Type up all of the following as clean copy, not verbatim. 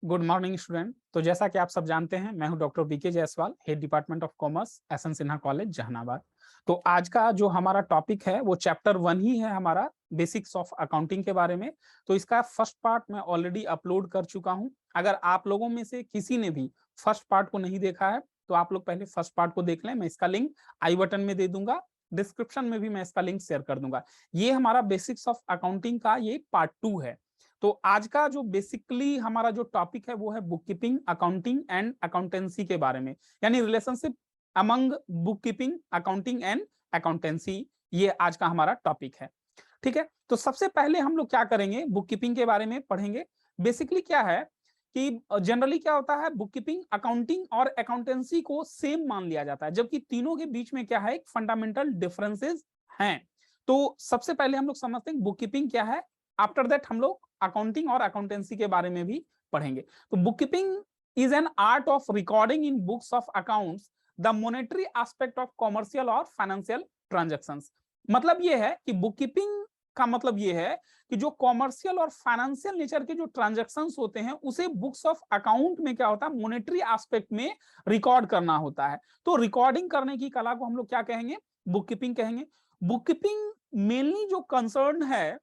Good morning student. तो जैसा कि आप सब जानते हैं, मैं हूं doctor BK Jaiswal, head department of commerce, SN Sinha college Jehanabad. तो आज का जो हमारा टॉपिक है वो चैप्टर 1 ही है हमारा, बेसिक्स ऑफ अकाउंटिंग के बारे में। तो इसका फर्स्ट पार्ट मैं ऑलरेडी अपलोड कर चुका हूं। अगर आप लोगों में से किसी ने भी फर्स्ट पार्ट को नहीं देखा है तो आप लोग पहले फर्स्ट पार्ट को देख लें। मैं इसका लिंक आई बटन में दे दूंगा, डिस्क्रिप्शन में भी मैं इसका लिंक शेयर कर दूंगा। ये हमारा बेसिक्स ऑफ अकाउंटिंग का ये पार्ट 2 है। तो आज का जो बेसिकली हमारा जो टॉपिक है वो है book keeping, accounting and accountancy के बारे में, यानी relationship among book keeping, accounting and accountancy. ये आज का हमारा टॉपिक है। ठीक है, तो सबसे पहले हम लोग क्या करेंगे, बुक कीपिंग के बारे में पढ़ेंगे। बेसिकली क्या है कि जनरली क्या होता है, बुक कीपिंग, अकाउंटिंग और अकाउंटेंसी को सेम मान लिया जाता है, जबकि तीनों के बीच में क्या है, एक फंडामेंटल डिफरेंसेस हैं। तो सबसे पहले हम लोग समझते हैं बुक कीपिंग क्या है, आफ्टर दैट हम लोग अकाउंटिंग और अकाउंटेंसी के बारे में भी पढ़ेंगे। तो book keeping is an art of recording in books of accounts the monetary aspect of commercial और फाइनेंशियल ट्रांजैक्शंस। मतलब ये है कि बुक कीपिंग का मतलब ये है कि जो कॉमर्शियल और फाइनेंशियल नेचर के जो ट्रांजैक्शंस होते हैं उसे बुक्स ऑफ अकाउंट में क्या होता है, मॉनेटरी एस्पेक्ट में रिकॉर्ड करना होता है। तो रिकॉर्डिंग करने की कला को हम लोग क्या कहेंगे, बुक कीपिंग कहेंगे। बुक कीपिंग मेनली जो कंसर्न है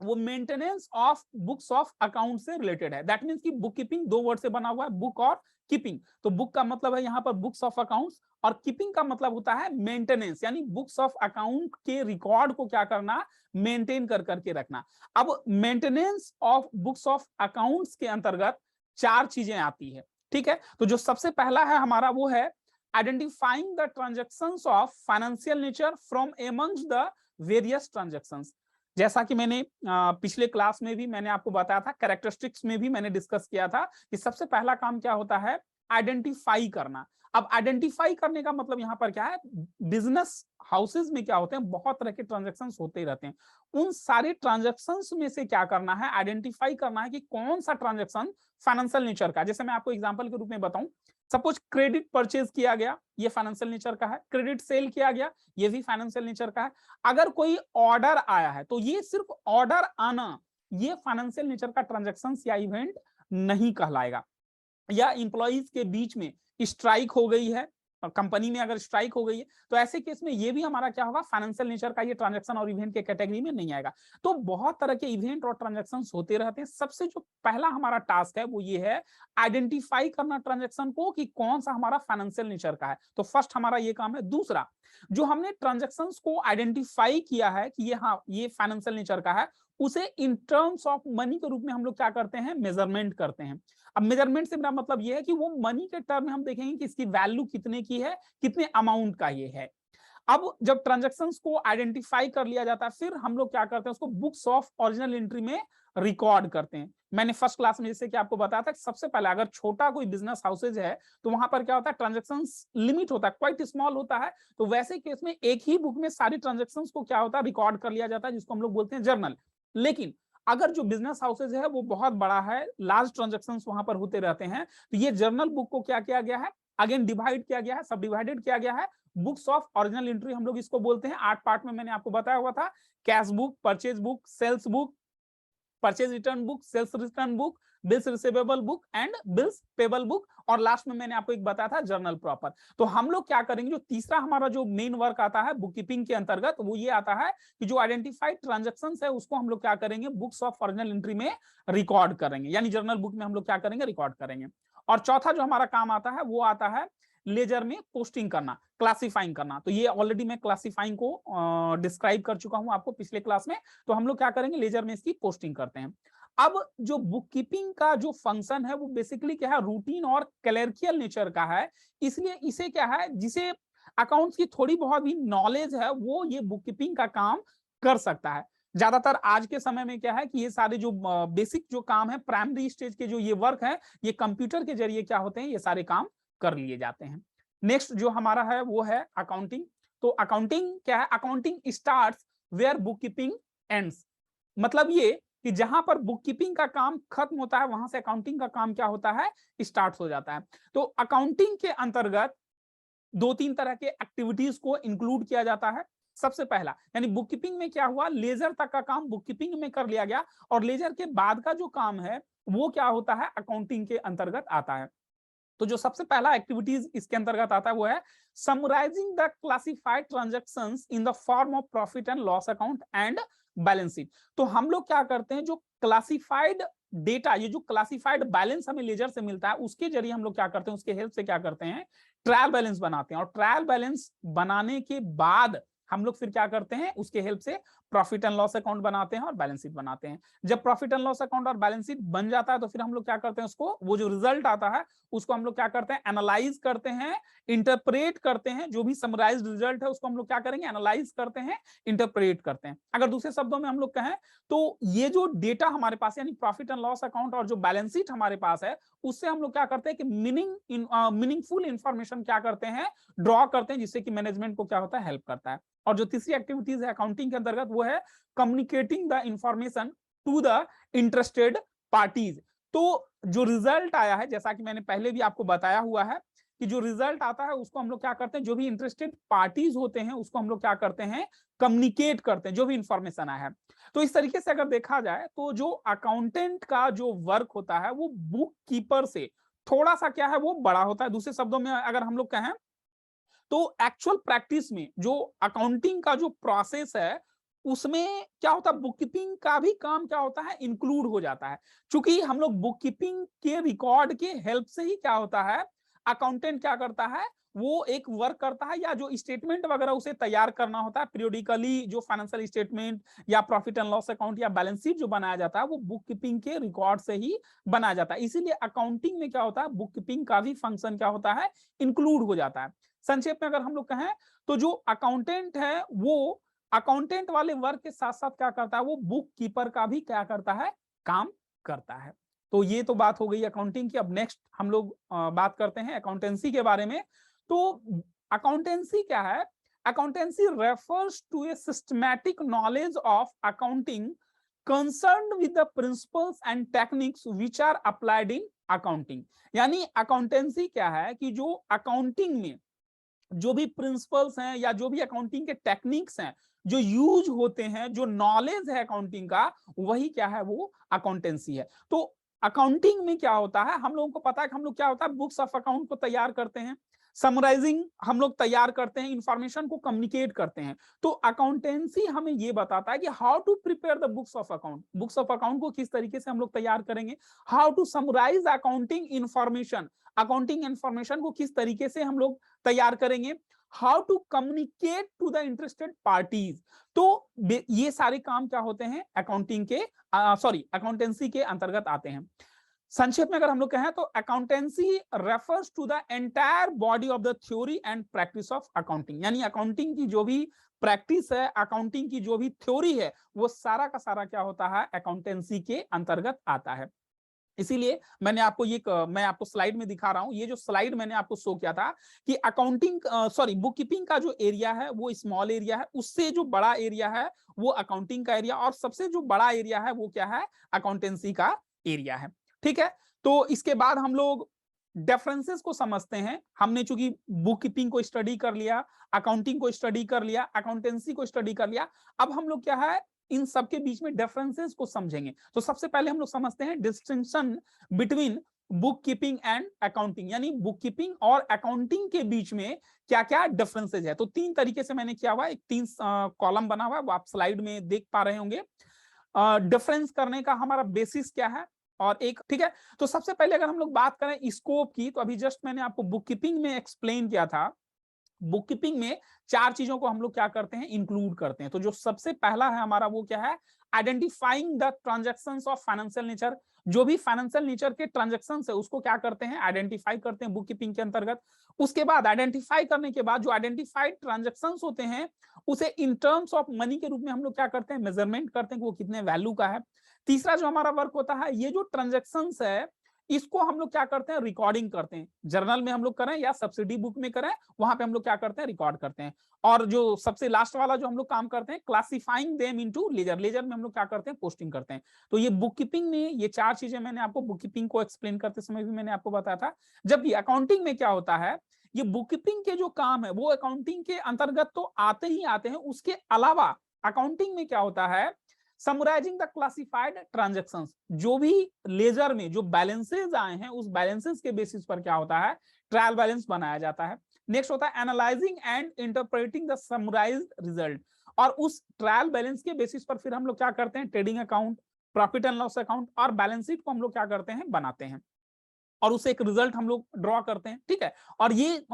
वो maintenance of books of account से रिलेटेड है। दैट मींस कि बुक कीपिंग दो वर्ड से बना हुआ है, बुक और कीपिंग। तो बुक का मतलब है यहाँ पर बुक्स ऑफ अकाउंट्स, और कीपिंग का मतलब होता है मेंटेनेंस, यानी बुक्स ऑफ अकाउंट के रिकॉर्ड को क्या करना, मेंटेन कर करके रखना। अब maintenance of books of accounts के अंतर्गत चार चीजें आती है। ठीक है, तो जो सबसे पहला है हमारा वो है identifying the transactions of financial nature from amongst the various transactions. जैसा कि मैंने पिछले क्लास में भी मैंने आपको बताया था, कैरेक्टरिस्टिक्स में भी मैंने डिस्कस किया था कि सबसे पहला काम क्या होता है, आइडेंटिफाई करना। अब आइडेंटिफाई करने का मतलब यहाँ पर क्या है, बिजनेस हाउसेज में क्या होते हैं, बहुत तरह के ट्रांजैक्शंस होते ही रहते हैं। उन सारे ट्रांजैक्शंस में से क्या करना है, आइडेंटिफाई करना है कि कौन सा ट्रांजैक्शन फाइनेंशियल नेचर का। जैसे मैं आपको एग्जांपल के रूप में बताऊं, सपोज क्रेडिट परचेज किया गया, ये फाइनेंशियल नेचर का है। क्रेडिट सेल किया गया, ये भी फाइनेंशियल नेचर का है। अगर कोई ऑर्डर आया है तो ये सिर्फ ऑर्डर आना, ये फाइनेंशियल नेचर का ट्रांजैक्शन या इवेंट नहीं कहलाएगा। या इंप्लॉइज के बीच में स्ट्राइक हो गई है, कंपनी में अगर स्ट्राइक हो गई है, तो ऐसे केस में ये भी हमारा क्या होगा, फाइनेंशियल नेचर का ये ट्रांजैक्शन और इवेंट के कैटेगरी में नहीं आएगा। तो बहुत तरह के इवेंट और ट्रांजैक्शन होते रहते हैं। सबसे जो पहला हमारा टास्क है वो ये है, आइडेंटिफाई करना ट्रांजैक्शन को कि कौन सा हमारा फाइनेंशियल नेचर का है। तो फर्स्ट हमारा ये काम है। दूसरा, जो हमने ट्रांजैक्शन को आइडेंटिफाई किया है कि ये हाँ ये फाइनेंशियल नेचर का है, उसे इन टर्म्स ऑफ मनी के रूप में हम लोग क्या करते हैं, मेजरमेंट करते हैं। अब मेजरमेंट से मेरा मतलब ये है कि वो मनी के टर्म में हम देखेंगे कि इसकी वैल्यू कितने की है, कितने अमाउंट का ये है। अब जब ट्रांजैक्शंस को आइडेंटिफाई कर लिया जाता है, फिर हम लोग क्या करते हैं, उसको बुक्स ऑफ ओरिजिनल एंट्री में रिकॉर्ड करते हैं। मैंने फर्स्ट क्लास में जैसे कि आपको बताया था, सबसे पहले अगर छोटा कोई बिजनेस हाउसेज है तो वहां पर क्या होता है, ट्रांजैक्शंस लिमिट होता है, क्वाइट स्मॉल होता है। तो वैसे केस में एक ही बुक में सारी ट्रांजैक्शंस को क्या होता है, रिकॉर्ड कर लिया जाता है, जिसको हम लोग बोलते हैं जर्नल। लेकिन अगर जो बिजनेस हाउसेज है वो बहुत बड़ा है, लार्ज ट्रांजैक्शंस वहां पर होते रहते हैं, तो ये जर्नल बुक को क्या किया गया है, अगेन डिवाइड किया गया है, सब डिवाइडेड किया गया है। बुक्स ऑफ ओरिजिनल एंट्री हम लोग इसको बोलते हैं। 8 पार्ट में मैंने आपको बताया हुआ था, cash book, purchase book, sales book, purchase return book, sales return book, bills receivable book and bills payable book, और लास्ट में मैंने आपको एक बताया था जर्नल प्रॉपर। तो हम लोग क्या करेंगे, जो तीसरा हमारा जो मेन वर्क आता है बुक कीपिंग के अंतर्गत, वो ये आता है कि जो आइडेंटिफाइड ट्रांजैक्शंस है उसको हम लोग क्या करेंगे, बुक्स ऑफ ओरिजिनल एंट्री में रिकॉर्ड करेंगे, यानी जर्नल बुक में हम लोग क्या करेंगे, रिकॉर्ड करेंगे। और चौथा जो हमारा काम आता है वो आता है लेजर में पोस्टिंग करना, क्लासिफाइंग करना। तो ये ऑलरेडी मैं क्लासिफाइंग को डिस्क्राइब कर चुका हूं आपको पिछले क्लास में। तो हम लोग क्या करेंगे, लेजर में इसकी पोस्टिंग करते हैं। अब जो बुक कीपिंग का जो फंक्शन है वो बेसिकली क्या है, रूटीन और क्लर्कियल नेचर का है। इसलिए इसे क्या है, जिसे अकाउंट्स की थोड़ी बहुत भी नॉलेज है वो ये बुक कीपिंग का काम कर सकता है। ज्यादातर आज के समय में क्या है कि ये सारे जो बेसिक जो काम है, प्राइमरी स्टेज के जो ये वर्क है, ये कंप्यूटर के जरिए क्या होते हैं, ये सारे काम कर लिए जाते हैं। नेक्स्ट जो हमारा है वो है अकाउंटिंग। तो अकाउंटिंग क्या है, accounting starts where book keeping ends. मतलब ये कि जहां पर बुक कीपिंग का काम खत्म होता है वहां से अकाउंटिंग का काम क्या होता है, स्टार्ट हो जाता है। तो अकाउंटिंग के अंतर्गत 2-3 तरह के एक्टिविटीज को इंक्लूड किया जाता है। सबसे पहला, यानी बुक कीपिंग में क्या हुआ, लेजर तक का काम बुक कीपिंग में कर लिया गया, और लेजर के बाद का जो काम है वो क्या होता है, अकाउंटिंग के अंतर्गत आता है। तो जो सबसे पहला एक्टिविटीज इसके अंतर्गत आता है वो है summarising the classified transactions in the form of profit and loss account and balance sheet. तो हम लोग क्या करते हैं, जो क्लासिफाइड डेटा, ये जो क्लासिफाइड बैलेंस हमें लेजर से मिलता है, उसके जरिए हम लोग क्या करते हैं, उसके हेल्प से क्या करते हैं, ट्रायल बैलेंस बनाते हैं। और ट्रायल बैलेंस बनाने के बाद हम लोग फिर क्या करते हैं, उसके हेल्प से प्रॉफिट एंड लॉस अकाउंट बनाते हैं और बैलेंस शीट बनाते हैं। जब प्रॉफिट एंड लॉस अकाउंट और बैलेंस शीट बन जाता है तो फिर हम लोग क्या करते हैं, उसको, वो जो रिजल्ट आता है उसको हम लोग क्या करते हैं, एनालाइज करते हैं, इंटरप्रेट करते हैं। जो भी समराइज्ड रिजल्ट है उसको हम लोग क्या करेंगे, एनालाइज करते हैं, इंटरप्रेट करते हैं। अगर दूसरे शब्दों में हम लोग कहें तो ये जो डेटा हमारे पास यानी प्रॉफिट एंड लॉस अकाउंट और जो बैलेंस शीट हमारे पास है, उससे हम लोग क्या करते हैं कि मीनिंगफुल इंफॉर्मेशन क्या करते हैं, ड्रॉ करते हैं, जिससे कि मैनेजमेंट को क्या होता है, हेल्प करता है। और जो तीसरी एक्टिविटीज है अकाउंटिंग के अंतर्गत वो है communicating the information to the interested parties. तो जो रिजल्ट आया है, जैसा कि मैंने पहले भी आपको बताया हुआ है कि जो रिजल्ट आता है उसको हम लोग क्या करते हैं, जो भी इंटरेस्टेड पार्टीज होते हैं उसको हम लोग क्या करते हैं, कम्युनिकेट करते हैं, जो भी इंफॉर्मेशन आया है। तो इस तरीके से अगर देखा जाए तो जो अकाउंटेंट का जो वर्क होता है वो बुक कीपर से थोड़ा सा क्या है, वो बड़ा होता है। दूसरे शब्दों में अगर हम लोग कहें तो एक्चुअल प्रैक्टिस में जो अकाउंटिंग का जो प्रोसेस है उसमें क्या होता है, बुक कीपिंग का भी काम क्या होता है, इंक्लूड हो जाता है। क्योंकि हम लोग बुक कीपिंग के रिकॉर्ड के हेल्प से ही क्या होता है, अकाउंटेंट क्या करता है, वो एक वर्क करता है, या जो स्टेटमेंट वगैरह उसे तैयार करना होता है पीरियोडिकली, जो फाइनेंशियल स्टेटमेंट या प्रॉफिट एंड लॉस अकाउंट या बैलेंस शीट जो बनाया जाता है वो बुक कीपिंग के रिकॉर्ड से ही बनाया जाता है। इसीलिए अकाउंटिंग में क्या होता है, बुक कीपिंग का भी फंक्शन क्या होता है, इंक्लूड हो जाता है। संक्षेप में अगर हम लोग कहें तो जो अकाउंटेंट है वो अकाउंटेंट वाले वर्क के साथ साथ क्या करता है, वो बुक कीपर का भी क्या करता है, काम करता है। तो ये तो बात हो गई अकाउंटिंग की। अब नेक्स्ट हम लोग बात करते हैं अकाउंटेंसी के बारे में। तो अकाउंटेंसी क्या है, accountancy refers to a systematic knowledge of accounting concerned with the principles and techniques which are applied in accounting। यानी अकाउंटेंसी क्या है कि जो अकाउंटिंग में जो भी प्रिंसिपल्स हैं या जो भी अकाउंटिंग के टेक्निक्स हैं जो यूज होते हैं, जो नॉलेज है अकाउंटिंग का, वही क्या है, वो अकाउंटेंसी है। तो अकाउंटिंग में क्या होता है, हम लोगों को पता है कि हम लोग क्या होता है, बुक्स ऑफ अकाउंट को तैयार करते हैं, समराइजिंग हम लोग तैयार करते हैं, इंफॉर्मेशन को कम्युनिकेट करते हैं। तो अकाउंटेंसी हमें ये बताता है कि how to prepare the books of account, books of account को किस तरीके से हम लोग तैयार करेंगे, how to summarise accounting information, accounting information को किस तरीके से हम लोग तैयार करेंगे, how to communicate to the interested parties. तो ये सारे काम क्या होते हैं, अकाउंटिंग के अकाउंटेंसी के अंतर्गत आते हैं। संक्षेप में अगर हम लोग कहें तो accountancy refers to the entire body of the theory and practice of accounting. यानी अकाउंटिंग की जो भी प्रैक्टिस है, अकाउंटिंग की जो भी थ्योरी है, वो सारा का सारा क्या होता है, अकाउंटेंसी के अंतर्गत आता है। इसीलिए मैंने आपको मैं आपको स्लाइड में दिखा रहा हूं, ये जो स्लाइड मैंने आपको शो किया था कि बुक कीपिंग का जो एरिया है वो स्मॉल एरिया है, उससे जो बड़ा एरिया है वो अकाउंटिंग का एरिया, और सबसे जो बड़ा एरिया है वो क्या है, अकाउंटेंसी का एरिया है। ठीक है, तो इसके बाद हम लोग डिफरेंसेस को समझते हैं। हमने चूंकि बुक कीपिंग को स्टडी कर लिया, अकाउंटिंग को स्टडी कर लिया, अकाउंटेंसी को स्टडी कर लिया, अब हम लोग क्या है, इन सबके बीच में डिफरेंसेस को समझेंगे। तो सबसे पहले हम लोग समझते हैं distinction between book keeping and accounting, यानी बुक कीपिंग और अकाउंटिंग के बीच में क्या क्या डिफरेंसेस है। तो तीन तरीके से मैंने किया हुआ, एक तीन कॉलम बना हुआ है, वो आप स्लाइड में देख पा रहे होंगे। डिफरेंस करने का हमारा बेसिस क्या है, और एक, ठीक है। तो सबसे पहले अगर हम लोग बात करें स्कोप की, तो अभी जस्ट मैंने आपको बुक कीपिंग में एक्सप्लेन किया था, बुक कीपिंग में चार चीजों को हम लोग क्या करते हैं, इंक्लूड करते हैं। तो जो सबसे पहला है हमारा वो क्या है, identifying the transactions of financial nature. जो भी फाइनेंशियल नेचर के ट्रांजैक्शंस है उसको क्या करते हैं, आइडेंटिफाई करते हैं बुक कीपिंग के अंतर्गत। उसके बाद आइडेंटिफाई करने के बाद जो आइडेंटिफाइड ट्रांजैक्शंस होते हैं उसे इन टर्म्स ऑफ मनी के रूप में हम लोग क्या करते हैं, मेजरमेंट करते हैं कि वो कितने वैल्यू का है। तीसरा जो हमारा वर्क होता है, ये जो ट्रांजैक्शंस है इसको हम लोग क्या करते हैं, रिकॉर्डिंग करते हैं। जर्नल में हम लोग करें या सब्सिडी बुक में करें, वहां पे हम लोग क्या करते हैं, रिकॉर्ड करते हैं। और जो सबसे लास्ट वाला जो हम लोग काम करते हैं, classifying them into ledger, ledger में हम लोग क्या करते हैं, पोस्टिंग करते हैं। तो ये बुक कीपिंग में ये चार चीजें मैंने आपको बुक कीपिंग को एक्सप्लेन करते समय भी मैंने आपको बताया था। जबकि अकाउंटिंग में क्या होता है, ये बुक कीपिंग के जो काम है वो अकाउंटिंग के अंतर्गत तो आते ही आते हैं, उसके अलावा अकाउंटिंग में क्या होता है, समराइजिंग द क्लासिफाइड ट्रांजैक्शंस, जो भी लेजर में जो बैलेंसेस आए हैं उस बैलेंसेस के बेसिस पर क्या होता है, ट्रायल बैलेंस बनाया जाता है। नेक्स्ट होता है analysing and interpreting the summarised result, और उस ट्रायल बैलेंस के बेसिस पर फिर हम लोग क्या करते हैं, trading account, profit and loss account और बैलेंस शीट को हम लोग क्या करते हैं, बनाते हैं, और उसे एक रिजल्ट हम लोग ड्रॉ करते हैं, ठीक है। और ये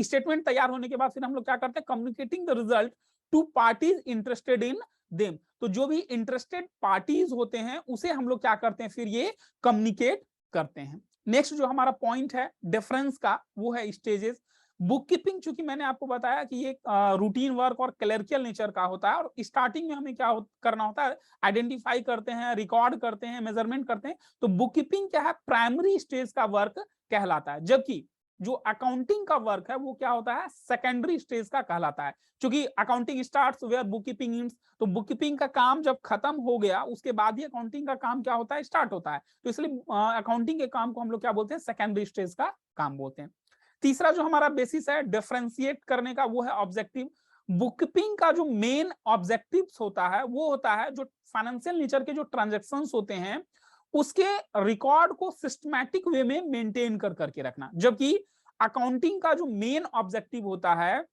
स्टेटमेंट तैयार होने के बाद फिर हम लोग क्या करते हैं, communicating the result to parties interested in them, तो जो भी इंटरेस्टेड पार्टीज होते हैं उसे हम लोग क्या करते हैं, फिर ये कम्युनिकेट करते हैं। नेक्स्ट जो हमारा पॉइंट है डिफरेंस का, वो है स्टेजेस। बुक कीपिंग, चूंकि मैंने आपको बताया कि ये रूटीन वर्क और क्लरिकल नेचर का होता है, और स्टार्टिंग में हमें क्या करना होता है, आइडेंटिफाई करते हैं, रिकॉर्ड करते हैं, मेजरमेंट करते हैं, तो बुक कीपिंग क्या है, प्राइमरी स्टेज का वर्क कहलाता है, जबकि जो अकाउंटिंग का वर्क है वो क्या होता है, सेकेंडरी स्टेज का कहलाता है। क्योंकि accounting starts where book keeping ends, तो बुक कीपिंग का काम जब खत्म हो गया उसके बाद ही अकाउंटिंग का काम क्या होता है, स्टार्ट होता है, तो इसलिए अकाउंटिंग के काम को हम लोग क्या बोलते हैं, सेकेंडरी स्टेज का काम बोलते हैं। तीसरा जो हमारा बेसिस है डिफरेंशिएट करने का, वो है ऑब्जेक्टिव। बुककीपिंग का जो मेन ऑब्जेक्टिव्स होता है वो होता है जो फाइनेंशियल नेचर के जो ट्रांजैक्शंस होते हैं उसके रिकॉर्ड को सिस्टमैटिक वे में मेंटेन कर करके रखना, जबकि अकाउंटिंग का जो मेन ऑब्जेक्टिव होता है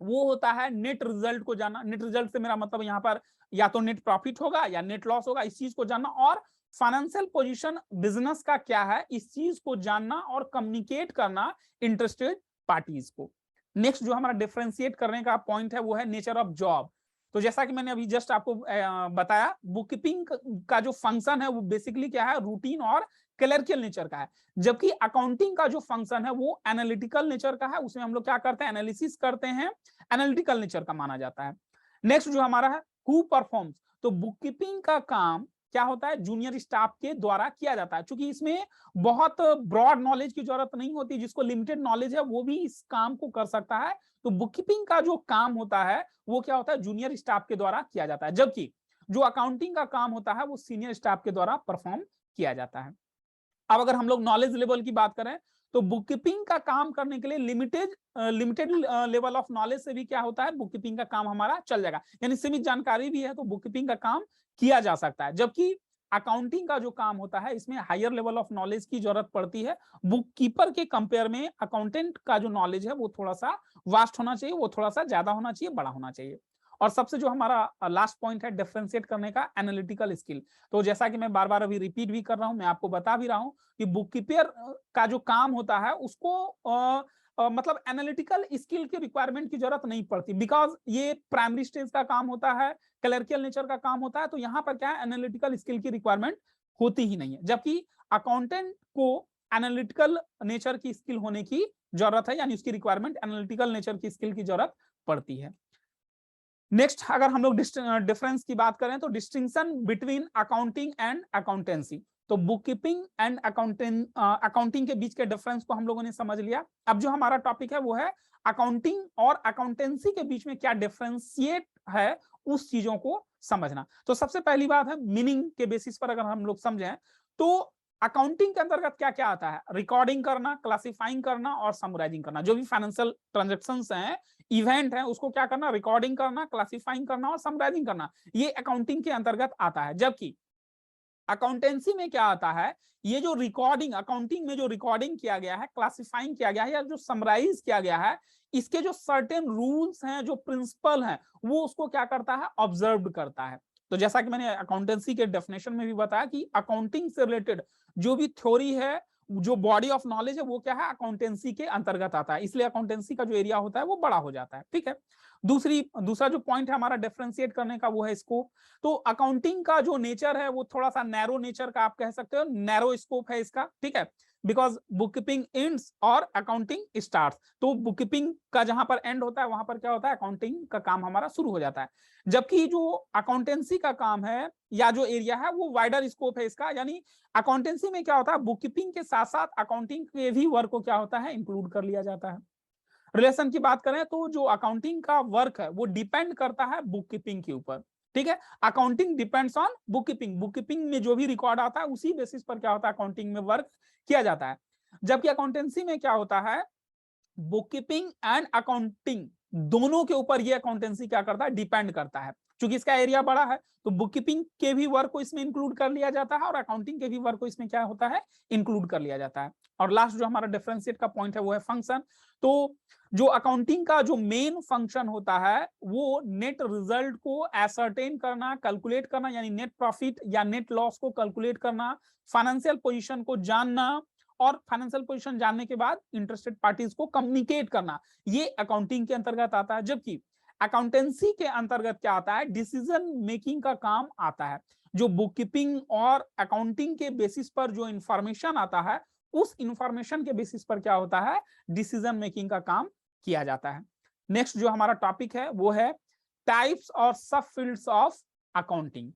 वो होता है नेट रिजल्ट को जानना। नेट रिजल्ट से मेरा मतलब यहाँ पर या तो नेट प्रॉफिट होगा या नेट लॉस होगा, इस चीज को जानना, और फाइनेंशियल पोजीशन बिजनेस का क्या है इस चीज को जानना और कम्युनिकेट करना इंटरेस्टेड पार्टीज को। नेक्स्ट जो हमारा डिफरेंशिएट करने का पॉइंट है वो है नेचर ऑफ जॉब। तो जैसा कि मैंने अभी जस्ट आपको बताया, बुक कीपिंग का जो फंक्शन है वो बेसिकली क्या है, रूटीन और क्लरिकल नेचर का है, जबकि अकाउंटिंग का जो फंक्शन है वो एनालिटिकल नेचर का है, उसमें हम लोग क्या करते हैं, एनालिसिस करते हैं, एनालिटिकल नेचर का माना जाता है। नेक्स्ट जो हमारा है हु परफॉर्म्स, तो बुक कीपिंग का काम क्या होता है, जूनियर स्टाफ के द्वारा किया जाता है, क्योंकि इसमें बहुत ब्रॉड नॉलेज की जरूरत नहीं होती, जिसको लिमिटेड नॉलेज है वो भी इस काम को कर सकता है। तो बुक कीपिंग का जो काम होता है वो क्या होता है, जूनियर स्टाफ के द्वारा किया जाता है, जबकि जो अकाउंटिंग का काम होता है वो सीनियर स्टाफ के द्वारा परफॉर्म किया जाता है। अब अगर हम लोग नॉलेज लेवल की बात करें तो बुक कीपिंग का काम करने के लिए लिमिटेड लेवल ऑफ नॉलेज से भी क्या होता है, बुक कीपिंग का काम हमारा चल जाएगा, यानी सीमित जानकारी भी है तो बुक कीपिंग का काम किया जा सकता है। जबकि अकाउंटिंग का जो काम होता है इसमें हायर लेवल ऑफ नॉलेज की जरूरत पड़ती है, बुक कीपर के कंपेयर में अकाउंटेंट का जो नॉलेज है वो थोड़ा सा वास्ट होना चाहिए, वो थोड़ा सा ज्यादा होना चाहिए, बड़ा होना चाहिए। और सबसे जो हमारा लास्ट पॉइंट है डिफरेंशिएट करने का, एनालिटिकल स्किल। तो जैसा कि मैं बार बार अभी रिपीट भी कर रहा हूं, मैं आपको बता भी रहा हूं कि बुक कीपर का जो काम होता है उसको मतलब एनालिटिकल स्किल की रिक्वायरमेंट की जरूरत नहीं पड़ती, बिकॉज ये प्राइमरी स्टेज का काम होता है, क्लरिकल नेचर का काम होता है, तो यहाँ पर क्या है, एनालिटिकल स्किल की रिक्वायरमेंट होती ही नहीं है, जबकि अकाउंटेंट को एनालिटिकल नेचर की स्किल होने की जरूरत है, यानी उसकी रिक्वायरमेंट एनालिटिकल नेचर की स्किल की जरूरत पड़ती है। नेक्स्ट अगर हम लोग डिफरेंस की बात करें तो distinction between accounting and accountancy, तो बुक कीपिंग एंड अकाउंटिंग के बीच के डिफरेंस को हम लोगों ने समझ लिया। अब जो हमारा टॉपिक है वो है अकाउंटिंग और अकाउंटेंसी के बीच में क्या डिफरेंशिएट है उस चीजों को समझना। तो सबसे पहली बात है मीनिंग के बेसिस पर अगर हम लोग समझें तो अकाउंटिंग के अंतर्गत क्या क्या आता है, रिकॉर्डिंग करना, क्लासिफाइंग करना और समराइजिंग करना। जो भी फाइनेंशियल ट्रांजैक्शंस हैं, इवेंट है, उसको क्या करना, रिकॉर्डिंग करना, क्लासिफाइंग करना और समराइजिंग करना, ये अकाउंटिंग के अंतर्गत आता है। जबकि अकाउंटेंसी में क्या आता है, ये जो रिकॉर्डिंग, अकाउंटिंग में जो रिकॉर्डिंग किया गया है, क्लासिफाइंग किया गया है या जो समराइज किया गया है, इसके जो सर्टेन रूल्स हैं, जो प्रिंसिपल हैं, वो उसको क्या करता है, ऑब्जर्व करता है। तो जैसा कि मैंने अकाउंटेंसी के डेफिनेशन में भी बताया कि अकाउंटिंग से रिलेटेड जो भी थ्योरी है, जो बॉडी ऑफ नॉलेज है, वो क्या है, अकाउंटेंसी के अंतर्गत आता है, इसलिए अकाउंटेंसी का जो एरिया होता है वो बड़ा हो जाता है, ठीक है। दूसरा जो पॉइंट है हमारा डिफरेंशिएट करने का वो है स्कोप। तो अकाउंटिंग का जो नेचर है वो थोड़ा सा नैरो नेचर का आप कह सकते हो, नैरो स्कोप है इसका, ठीक है, बिकॉज बुक कीपिंग एंड्स और अकाउंटिंग स्टार्ट्स। तो बुक कीपिंग का जहां पर एंड होता है वहां पर क्या होता है, अकाउंटिंग का काम हमारा शुरू हो जाता है। जबकि जो अकाउंटेंसी का काम है या जो एरिया है वो वाइडर स्कोप है इसका, यानी अकाउंटेंसी में क्या होता है, बुक कीपिंग के साथ साथ अकाउंटिंग के भी वर्क को क्या होता है, इंक्लूड कर लिया जाता है। रिलेशन की बात करें तो जो अकाउंटिंग का वर्क है वो डिपेंड करता है बुक कीपिंग के ऊपर, ठीक है। Accounting depends on book keeping, book keeping में जो भी रिकॉर्ड आता है उसी बेसिस पर क्या होता है, अकाउंटिंग में वर्क किया जाता है। जबकि अकाउंटेंसी में क्या होता है, बुक कीपिंग एंड अकाउंटिंग दोनों के ऊपर ये अकाउंटेंसी क्या करता है, डिपेंड करता है। चूंकि इसका एरिया बड़ा है तो बुक कीपिंग के भी वर्क को इसमें इंक्लूड कर लिया जाता है और अकाउंटिंग के भी वर्क को इसमें क्या होता है, इंक्लूड कर लिया जाता है। और लास्ट जो हमारा डिफरेंशिएट का पॉइंट है वो है फंक्शन। तो जो अकाउंटिंग का जो मेन फंक्शन होता है वो नेट रिजल्ट को एसर्टेन करना, कैलकुलेट करना, यानी नेट प्रॉफिट या नेट लॉस को कैलकुलेट करना, फाइनेंशियल पोजीशन को जानना, और फाइनेंशियल पोजीशन जानने के बाद इंटरेस्टेड पार्टीज को कम्युनिकेट करना, ये अकाउंटिंग के अंतर्गत आता है। जबकि अकाउंटेंसी के अंतर्गत क्या आता है, डिसीजन मेकिंग का काम आता है। जो बुक कीपिंग और अकाउंटिंग के बेसिस पर जो इंफॉर्मेशन आता है, उस इंफॉर्मेशन के बेसिस पर क्या होता है, डिसीजन मेकिंग का काम किया जाता है। नेक्स्ट जो हमारा टॉपिक है वो है टाइप्स और सब फील्ड्स ऑफ अकाउंटिंग।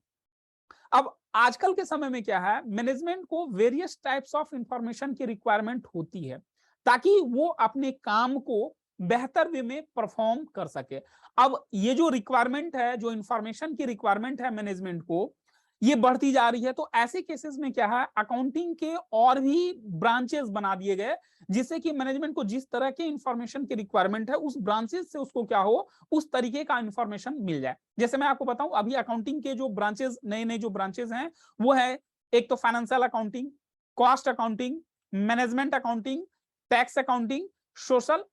अब आजकल के समय में क्या है, मैनेजमेंट को वेरियस टाइप्स ऑफ इंफॉर्मेशन की रिक्वायरमेंट होती है ताकि वो अपने काम को बेहतर वे में परफॉर्म कर सके। अब ये जो रिक्वायरमेंट है, जो इंफॉर्मेशन की रिक्वायरमेंट है मैनेजमेंट को, ये बढ़ती जा रही है। तो ऐसे केसेस में क्या है, अकाउंटिंग के और भी ब्रांचेस बना दिए गए जिससे कि मैनेजमेंट को जिस तरह के इंफॉर्मेशन की रिक्वायरमेंट है उस ब्रांचेस से उसको क्या हो, उस तरीके का इंफॉर्मेशन मिल जाए। जैसे मैं आपको बताऊं, अभी अकाउंटिंग के जो ब्रांचेस, नए नए जो ब्रांचेस हैं वो है, एक तो financial accounting, cost accounting, management accounting, tax accounting, social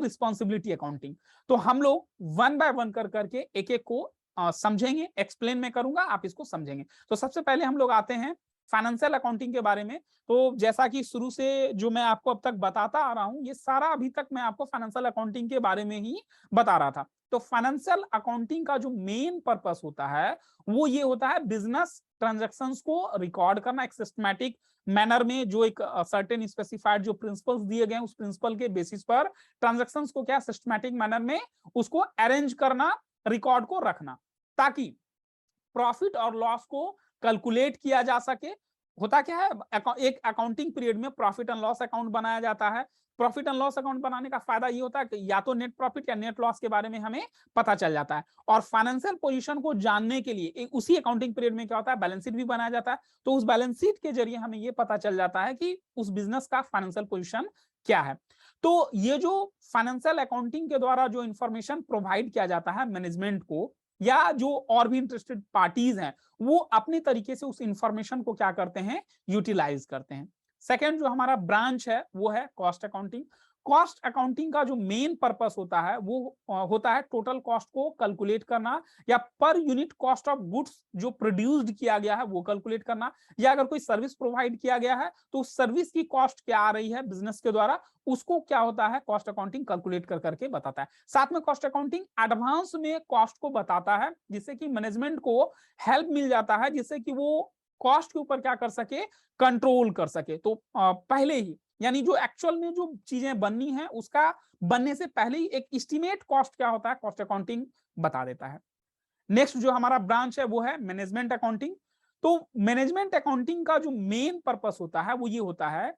responsibility accounting. तो हम लोग वन बाय वन कर करके एक एक को समझेंगे, एक्सप्लेन में करूंगा, आप इसको समझेंगे। तो सबसे पहले हम लोग आते हैं फाइनेंशियल अकाउंटिंग के बारे में। तो जैसा कि शुरू से जो मैं आपको अब तक बताता आ रहा हूं, ये सारा अभी तक मैं आपको फाइनेंशियल अकाउंटिंग के बारे में ही बता रहा था। तो फाइनेंशियल अकाउंटिंग का जो मेन पर्पस होता है वो ये होता है, बिजनेस ट्रांजैक्शंस को रिकॉर्ड करना एक सिस्टमैटिक मैनर में, जो एक सर्टेन स्पेसिफाइड जो प्रिंसिपल्स दिए गए उस प्रिंसिपल के बेसिस पर ट्रांजैक्शंस को क्या सिस्टमैटिक मैनर में उसको अरेंज करना, रिकॉर्ड को रखना, ताकि प्रॉफिट और लॉस को कैलकुलेट किया जा सके। होता क्या है, एक अकाउंटिंग पीरियड में प्रॉफिट एंड लॉस अकाउंट बनाया जाता है। प्रॉफिट एंड लॉस अकाउंट बनाने का फायदा ये होता है कि या तो नेट प्रॉफिट या नेट लॉस के बारे में हमें पता चल जाता है, और फाइनेंशियल पोजीशन को जानने के लिए उसी अकाउंटिंग पीरियड में क्या होता है, बैलेंस शीट भी बनाया जाता है। तो उस बैलेंस शीट के जरिए हमें ये पता चल जाता है कि उस बिजनेस का फाइनेंशियल पोजीशन क्या है। तो ये जो फाइनेंशियल अकाउंटिंग के द्वारा जो इंफॉर्मेशन प्रोवाइड किया जाता है मैनेजमेंट को, या जो और भी इंटरेस्टेड पार्टीज हैं, वो अपने तरीके से उस इंफॉर्मेशन को क्या करते हैं, यूटिलाइज करते हैं। सेकंड जो हमारा ब्रांच है वो है कॉस्ट अकाउंटिंग। कॉस्ट अकाउंटिंग का जो मेन पर्पस होता है वो होता है टोटल कॉस्ट को कैलकुलेट करना, या per unit cost of goods जो प्रोड्यूस्ड किया गया है वो कैलकुलेट करना, या अगर कोई सर्विस प्रोवाइड किया गया है तो उस सर्विस की कॉस्ट क्या आ रही है बिजनेस के द्वारा, उसको क्या होता है, कॉस्ट अकाउंटिंग कैलकुलेट कर करके बताता है। साथ में कॉस्ट अकाउंटिंग एडवांस में कॉस्ट को बताता है, जिससे कि मैनेजमेंट को हेल्प मिल जाता है, जिससे कि वो कॉस्ट के ऊपर क्या कर सके, कंट्रोल कर सके। तो पहले ही, यानी जो एक्चुअल में जो चीजें बननी है उसका बनने से पहले ही एक एस्टिमेट कॉस्ट क्या होता है, कॉस्ट अकाउंटिंग बता देता है। नेक्स्ट जो हमारा ब्रांच है वो है मैनेजमेंट अकाउंटिंग। तो मैनेजमेंट अकाउंटिंग का जो मेन पर्पस होता है वो ये होता है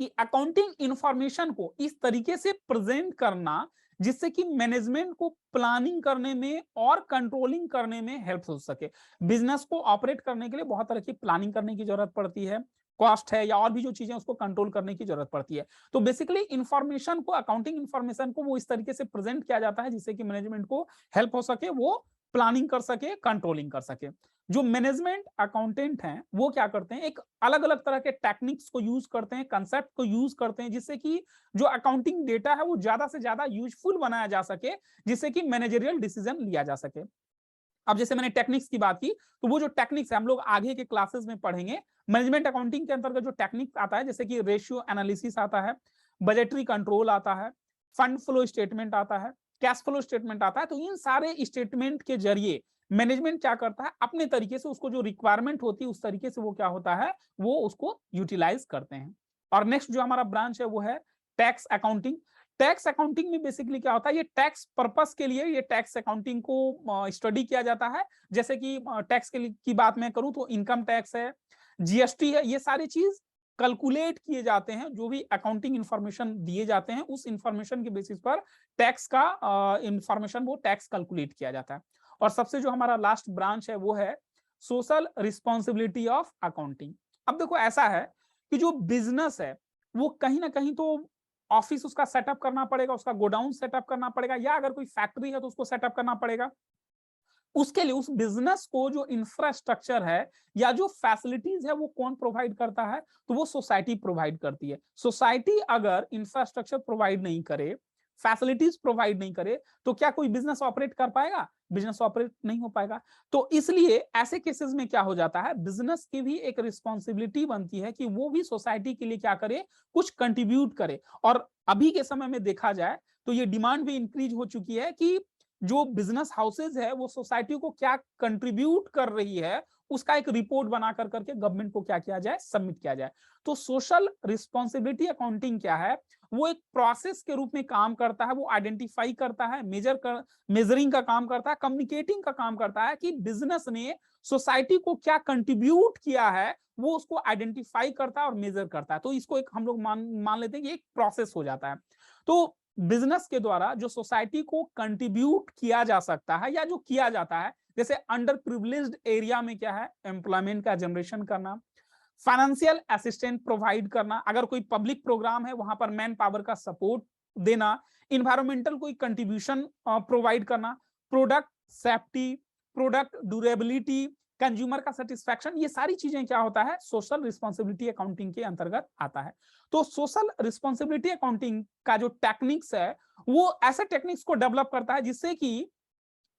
कि अकाउंटिंग इंफॉर्मेशन को इस तरीके से प्रेजेंट करना जिससे कि मैनेजमेंट को प्लानिंग करने में और कंट्रोलिंग करने में हेल्प हो सके। बिजनेस को ऑपरेट करने के लिए बहुत तरह की प्लानिंग करने की जरूरत पड़ती है, कॉस्ट है या और भी जो चीजें उसको कंट्रोल करने की जरूरत पड़ती है। तो बेसिकली इंफॉर्मेशन को, अकाउंटिंग इंफॉर्मेशन को वो इस तरीके से प्रेजेंट किया जाता है जिससे कि मैनेजमेंट को हेल्प हो सके, वो प्लानिंग कर सके, कंट्रोलिंग कर सके। जो मैनेजमेंट अकाउंटेंट हैं वो क्या करते हैं, एक अलग अलग तरह के टेक्निक्स को यूज करते हैं, कंसेप्ट को यूज करते हैं, जिससे कि जो अकाउंटिंग डेटा है वो ज्यादा से ज्यादा यूजफुल बनाया जा सके, जिससे कि मैनेजरियल डिसीजन लिया जा सके। अब जैसे मैंने टेक्निक्स की बात की, तो वो जो टेक्निक्स है हम लोग आगे के क्लासेस में पढ़ेंगे। मैनेजमेंट अकाउंटिंग के अंतर्गत जो टेक्निक्स आता है, जैसे कि रेशियो एनालिसिस आता है, बजटरी कंट्रोल आता है, फंड फ्लो स्टेटमेंट आता है, कैश फ्लो स्टेटमेंट आता है। तो इन सारे स्टेटमेंट के जरिए मैनेजमेंट क्या करता है, अपने तरीके से उसको जो रिक्वायरमेंट होती है उस तरीके से वो क्या होता है, वो उसको यूटिलाइज करते हैं। और नेक्स्ट जो हमारा ब्रांच है वो है टैक्स अकाउंटिंग। टैक्स अकाउंटिंग में बेसिकली क्या होता है, ये टैक्स पर्पस के लिए ये टैक्स अकाउंटिंग को स्टडी किया जाता है। जैसे कि टैक्स की बात मैं करूं तो इनकम टैक्स है, जीएसटी है, ये सारी चीज कैलकुलेट किए जाते हैं। जो भी अकाउंटिंग इंफॉर्मेशन दिए जाते हैं उस इंफॉर्मेशन के बेसिस पर टैक्स का इंफॉर्मेशन वो टैक्स कैलकुलेट किया जाता है। और सबसे जो हमारा लास्ट ब्रांच है वो है सोशल रिस्पॉन्सिबिलिटी ऑफ अकाउंटिंग। अब देखो ऐसा है कि जो बिजनेस है वो कहीं ना कहीं तो ऑफिस उसका सेटअप करना पड़ेगा, उसका गोडाउन सेटअप करना पड़ेगा, या अगर कोई फैक्ट्री है तो उसको सेटअप करना पड़ेगा। उसके लिए उस बिजनेस को जो इंफ्रास्ट्रक्चर है या जो फैसिलिटीज है वो कौन प्रोवाइड करता है, तो वो सोसाइटी प्रोवाइड करती है। सोसाइटी अगर इंफ्रास्ट्रक्चर प्रोवाइड नहीं करे, फैसिलिटीज प्रोवाइड नहीं करे, तो क्या कोई बिजनेस ऑपरेट कर पाएगा? बिजनेस ऑपरेट नहीं हो पाएगा। तो इसलिए ऐसे केसेस में क्या हो जाता है, बिजनेस की भी एक रिस्पॉन्सिबिलिटी बनती है कि वो भी सोसाइटी के लिए क्या करे, कुछ कंट्रीब्यूट करे। और अभी के समय में देखा जाए तो ये डिमांड भी इंक्रीज हो चुकी है कि जो बिजनेस हाउसेज है वो सोसाइटी को क्या कंट्रीब्यूट कर रही है, उसका एक रिपोर्ट बना कर करके गवर्नमेंट को क्या किया जाए, सबमिट किया जाए। तो सोशल रिस्पॉन्सिबिलिटी अकाउंटिंग क्या है, वो एक प्रोसेस के रूप में काम करता है। वो आइडेंटिफाई करता है, मेजरिंग का काम करता है, कम्युनिकेटिंग का काम करता है कि बिजनेस ने सोसाइटी को क्या कंट्रीब्यूट किया है, वो उसको आइडेंटिफाई करता है और मेजर करता है। तो इसको एक हम लोग मान लेते हैं कि एक प्रोसेस हो जाता है। तो बिजनेस के द्वारा जो सोसाइटी को कंट्रीब्यूट किया जा सकता है या जो किया जाता है, जैसे अंडर प्रिविलेज्ड एरिया में क्या है, एम्प्लॉयमेंट का जनरेशन करना, फाइनेंशियल असिस्टेंट प्रोवाइड करना, अगर कोई पब्लिक प्रोग्राम है वहां पर मैन पावर का सपोर्ट देना, इन्वायरमेंटल कोई कंट्रीब्यूशन प्रोवाइड करना, product safety, product durability, consumer का सेटिस्फैक्शन, ये सारी चीजें क्या होता है, सोशल रिस्पॉन्सिबिलिटी अकाउंटिंग के अंतर्गत आता है। तो सोशल रिस्पॉन्सिबिलिटी अकाउंटिंग का जो टेक्निक्स है वो ऐसे टेक्निक्स को डेवलप करता है जिससे कि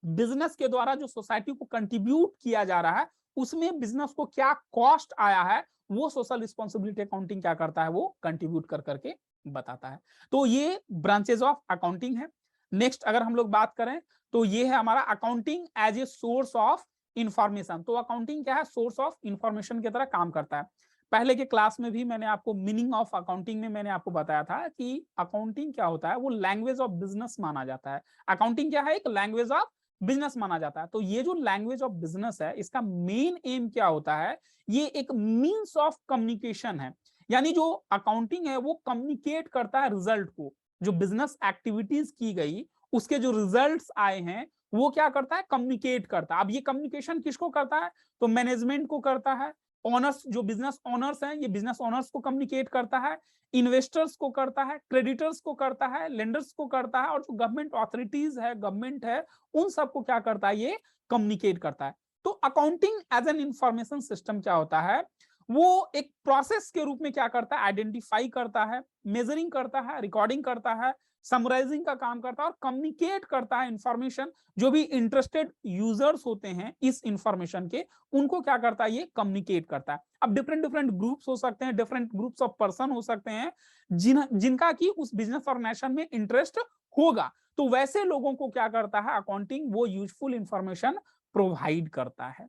बिजनेस के द्वारा जो सोसाइटी को कंट्रीब्यूट किया जा रहा है उसमें बिजनेस को क्या कॉस्ट आया है, वो सोशल रिस्पॉन्सिबिलिटी अकाउंटिंग क्या करता है, वो कंट्रीब्यूट कर करके बताता है। तो ये ब्रांचेस ऑफ अकाउंटिंग है। नेक्स्ट अगर हम लोग बात करें तो ये है हमारा accounting as a source of information. तो अकाउंटिंग क्या है, सोर्स ऑफ इंफॉर्मेशन की तरह काम करता है। पहले के क्लास में भी मैंने आपको मीनिंग ऑफ अकाउंटिंग में मैंने आपको बताया था कि अकाउंटिंग क्या होता है, वो लैंग्वेज ऑफ बिजनेस माना जाता है। अकाउंटिंग क्या है, एक लैंग्वेज ऑफ बिजनेस माना जाता है। तो ये जो लैंग्वेज ऑफ बिजनेस है इसका मेन एम क्या होता है, ये एक मीन्स ऑफ कम्युनिकेशन है। यानी जो अकाउंटिंग है वो कम्युनिकेट करता है रिजल्ट को, जो बिजनेस एक्टिविटीज की गई उसके जो रिजल्ट्स आए हैं वो क्या करता है, कम्युनिकेट करता है। अब ये कम्युनिकेशन किसको करता है, तो मैनेजमेंट को करता है, ओनर्स जो बिजनेस ओनर्स हैं ये बिजनेस ओनर्स को कम्युनिकेट करता है, इन्वेस्टर्स को करता है, क्रेडिटर्स को करता है, लेंडर्स को करता है, और जो गवर्नमेंट ऑथोरिटीज है, गवर्नमेंट है, उन सबको क्या करता है, ये कम्युनिकेट करता है। तो accounting as an information system क्या होता है, वो एक प्रोसेस के रूप में क्या करता है, आइडेंटिफाई करता है, मेजरिंग करता है, रिकॉर्डिंग करता है, समराइजिंग का काम करता है और कम्युनिकेट करता है इंफॉर्मेशन। जो भी इंटरेस्टेड यूजर्स होते हैं इस इंफॉर्मेशन के, उनको क्या करता है, ये कम्युनिकेट करता है। अब डिफरेंट डिफरेंट ग्रुप्स हो सकते हैं, डिफरेंट ग्रुप्स ऑफ पर्सन हो सकते हैं जिनका कि उस बिजनेस ऑर्गेनाइजेशन में इंटरेस्ट होगा। तो वैसे लोगों को क्या करता है अकाउंटिंग, वो यूजफुल इंफॉर्मेशन प्रोवाइड करता है।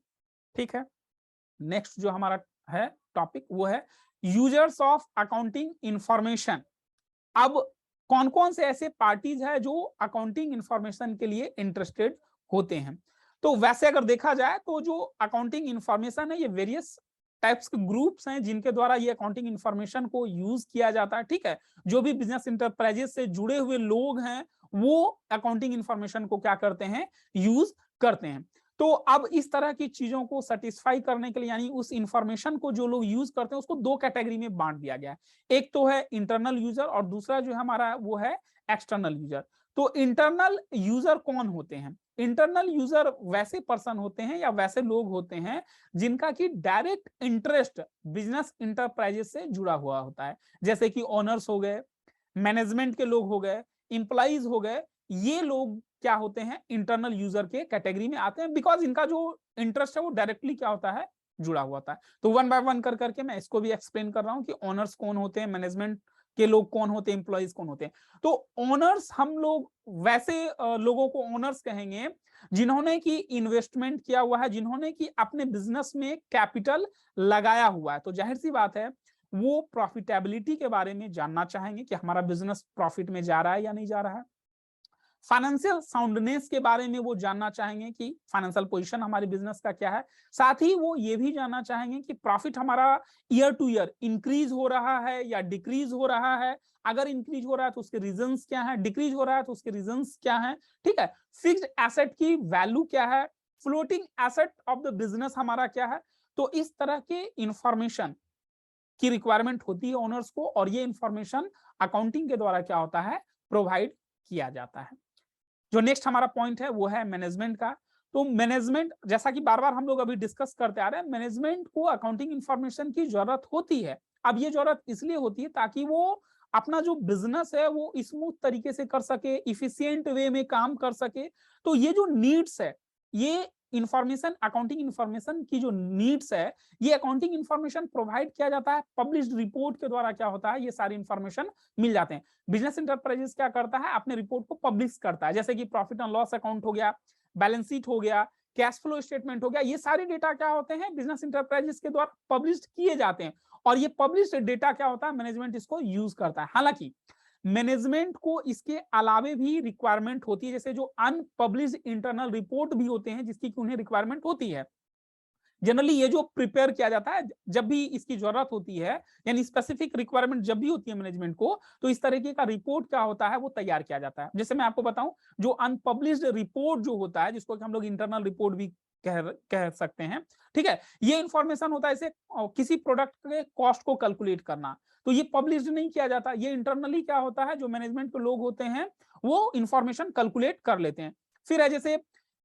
ठीक है, नेक्स्ट जो हमारा है टॉपिक वो है यूजर्स ऑफ अकाउंटिंग इंफॉर्मेशन। अब कौन कौन से ऐसे पार्टीज है जो अकाउंटिंग इंफॉर्मेशन के लिए इंटरेस्टेड होते हैं। तो वैसे अगर देखा जाए तो जो अकाउंटिंग इंफॉर्मेशन है ये वेरियस टाइप्स के ग्रुप्स हैं जिनके द्वारा ये अकाउंटिंग इंफॉर्मेशन को यूज किया जाता है। ठीक है, जो भी बिजनेस इंटरप्राइजेस से जुड़े हुए लोग हैं वो अकाउंटिंग इंफॉर्मेशन को क्या करते हैं, यूज करते हैं। तो अब इस तरह की चीजों को सेटिस्फाई करने के लिए, यानी उस इंफॉर्मेशन को जो लोग यूज करते हैं उसको दो कैटेगरी में बांट दिया गया है। एक तो है इंटरनल यूजर और दूसरा जो है हमारा वो है एक्सटर्नल यूजर। तो इंटरनल यूजर कौन होते हैं, इंटरनल यूजर वैसे पर्सन होते हैं या वैसे लोग होते हैं जिनका कि डायरेक्ट इंटरेस्ट बिजनेस इंटरप्राइजेस से जुड़ा हुआ होता है। जैसे कि ओनर्स हो गए, मैनेजमेंट के लोग हो गए, इंप्लॉइज हो गए, ये लोग क्या होते हैं, इंटरनल यूजर के कैटेगरी में आते हैं, बिकॉज इनका जो इंटरेस्ट है वो डायरेक्टली क्या होता है, जुड़ा हुआ होता है। तो वन बाय वन कर करके मैं इसको भी एक्सप्लेन कर रहा हूं कि ओनर्स कौन होते हैं, मैनेजमेंट के लोग कौन होते हैं, इंप्लॉइज कौन होते हैं। तो ओनर्स हम लोग वैसे लोगों को ओनर्स कहेंगे जिन्होंने की इन्वेस्टमेंट किया हुआ है, जिन्होंने की अपने बिजनेस में कैपिटल लगाया हुआ है। तो जाहिर सी बात है वो प्रॉफिटेबिलिटी के बारे में जानना चाहेंगे कि हमारा बिजनेस प्रॉफिट में जा रहा है या नहीं जा रहा है। फाइनेंशियल साउंडनेस के बारे में वो जानना चाहेंगे कि फाइनेंशियल पोजीशन हमारे बिजनेस का क्या है। साथ ही वो ये भी जानना चाहेंगे कि प्रॉफिट हमारा ईयर टू ईयर इंक्रीज हो रहा है या डिक्रीज हो रहा है। अगर इंक्रीज हो रहा है तो उसके रीजंस क्या है, डिक्रीज हो रहा है तो उसके रीजंस क्या है। ठीक है, फिक्स्ड एसेट की वैल्यू क्या है, floating asset of the business हमारा क्या है। तो इस तरह के इंफॉर्मेशन की रिक्वायरमेंट होती है ओनर्स को, और ये इंफॉर्मेशन अकाउंटिंग के द्वारा क्या होता है, प्रोवाइड किया जाता है। जो नेक्स्ट हमारा पॉइंट है वो है मैनेजमेंट का। तो मैनेजमेंट, जैसा कि बार बार हम लोग अभी डिस्कस करते आ रहे हैं, मैनेजमेंट को अकाउंटिंग इंफॉर्मेशन की जरूरत होती है। अब ये जरूरत इसलिए होती है ताकि वो अपना जो बिजनेस है वो स्मूथ तरीके से कर सके, इफिशिएंट वे में काम कर सके। तो ये जो नीड्स है, ये इंफॉर्मेशन, अकाउंटिंग इंफॉर्मेशन की जो नीड्स है, ये अकाउंटिंग इंफॉर्मेशन प्रोवाइड किया जाता है पब्लिश्ड रिपोर्ट के द्वारा। क्या होता है, ये सारी इंफॉर्मेशन मिल जाते हैं। बिजनेस इंटरप्राइजेस क्या करता है, अपने रिपोर्ट को पब्लिश करता है, जैसे कि प्रॉफिट एंड लॉस अकाउंट हो गया, बैलेंस शीट हो गया, कैश फ्लो स्टेटमेंट हो गया। ये सारे डेटा क्या होते हैं, बिजनेस इंटरप्राइजेस के द्वारा पब्लिश किए जाते हैं। और ये पब्लिश्ड डेटा क्या होता है, मैनेजमेंट इसको यूज करता है। हालांकि मैनेजमेंट को इसके अलावे भी रिक्वायरमेंट होती है, जैसे जो अनपब्लिश्ड इंटरनल रिपोर्ट भी होते हैं जिसकी उन्हें रिक्वायरमेंट होती है। जनरली ये जो प्रिपेयर किया जाता है जब भी इसकी जरूरत होती है, यानी स्पेसिफिक रिक्वायरमेंट जब भी होती है मैनेजमेंट को, तो इस तरीके का रिपोर्ट क्या होता है वो तैयार किया जाता है। जैसे मैं आपको बताऊं, जो अनपब्लिश्ड रिपोर्ट जो होता है, जिसको हम लोग इंटरनल रिपोर्ट भी कह सकते हैं, ठीक है, ये इंफॉर्मेशन होता है, इसे किसी प्रोडक्ट के कॉस्ट को कैलकुलेट करना, तो ये पब्लिश्ड नहीं किया जाता। ये इंटरनली क्या होता है, जो मैनेजमेंट के लोग होते हैं वो इंफॉर्मेशन कैलकुलेट कर लेते हैं। फिर है जैसे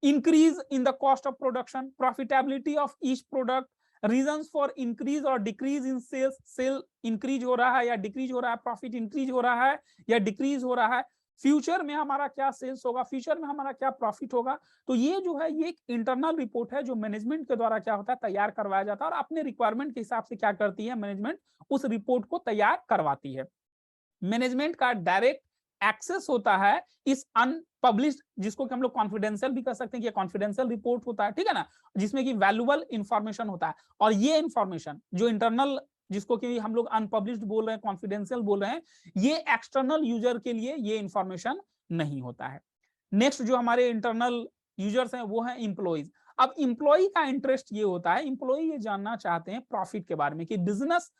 increase in the cost of production, profitability of each product, reasons for increase or decrease in sales, sale increase हो रहा है या decrease हो रहा है, profit increase हो रहा है या decrease हो रहा है, फ्यूचर में हमारा क्या सेल्स होगा, फ्यूचर में हमारा क्या प्रॉफिट होगा। तो ये जो है, ये एक इंटरनल रिपोर्ट है जो मैनेजमेंट के द्वारा क्या होता है, तैयार करवाया जाता है, और अपने रिक्वायरमेंट के हिसाब से क्या करती है मैनेजमेंट, उस रिपोर्ट को तैयार करवाती है। मैनेजमेंट का डायरेक्ट एक्सेस होता है इस अनपब्लिश्ड, जिसको कि हम लोग कॉन्फिडेंशियल भी कह सकते हैं कि कॉन्फिडेंशियल रिपोर्ट होता है, ठीक है ना, जिसमें कि वैल्यूएबल इंफॉर्मेशन होता है। और ये इंफॉर्मेशन जो इंटरनल, जिसको कि हम लोग अनपब्लिश्ड बोल रहे हैं, कॉन्फिडेंशियल बोल रहे हैं, ये एक्सटर्नल यूजर के लिए ये इंफॉर्मेशन नहीं होता है। नेक्स्ट जो हमारे इंटरनल यूजर्स हैं वो है इंप्लॉइज। अब इंप्लॉई का इंटरेस्ट ये होता है, इंप्लॉई ये जानना चाहते हैं प्रॉफिट के बारे में, कि बिजनेस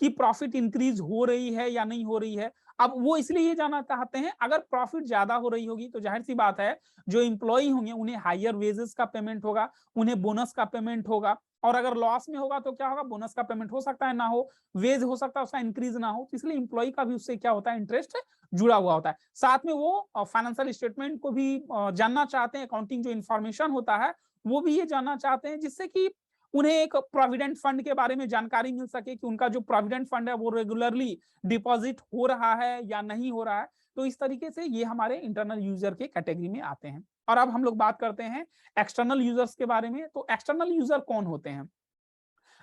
की प्रॉफिट इंक्रीज हो रही है या नहीं हो रही है। अब वो इसलिए ये जानना चाहते हैं, अगर प्रॉफिट ज्यादा हो रही होगी तो जाहिर सी बात है जो इंप्लॉई होंगे उन्हें हायर वेजेस का पेमेंट होगा, उन्हें बोनस का पेमेंट होगा। और अगर लॉस में होगा तो क्या होगा, बोनस का पेमेंट हो सकता है ना हो, वेज हो सकता है उसका इंक्रीज ना हो। तो इसलिए इंप्लॉई का भी उससे क्या होता है, इंटरेस्ट जुड़ा हुआ होता है। साथ में वो फाइनेंशियल स्टेटमेंट को भी जानना चाहते हैं, अकाउंटिंग जो इंफॉर्मेशन होता है वो भी ये जानना चाहते हैं, जिससे कि उन्हें एक प्रोविडेंट फंड के बारे में जानकारी मिल सके कि उनका जो प्रोविडेंट फंड है वो रेगुलरली डिपॉजिट हो रहा है या नहीं हो रहा है। तो इस तरीके से ये हमारे इंटरनल यूजर के कैटेगरी में आते हैं। और अब हम लोग बात करते हैं एक्सटर्नल यूजर्स के बारे में। तो एक्सटर्नल यूजर कौन होते हैं,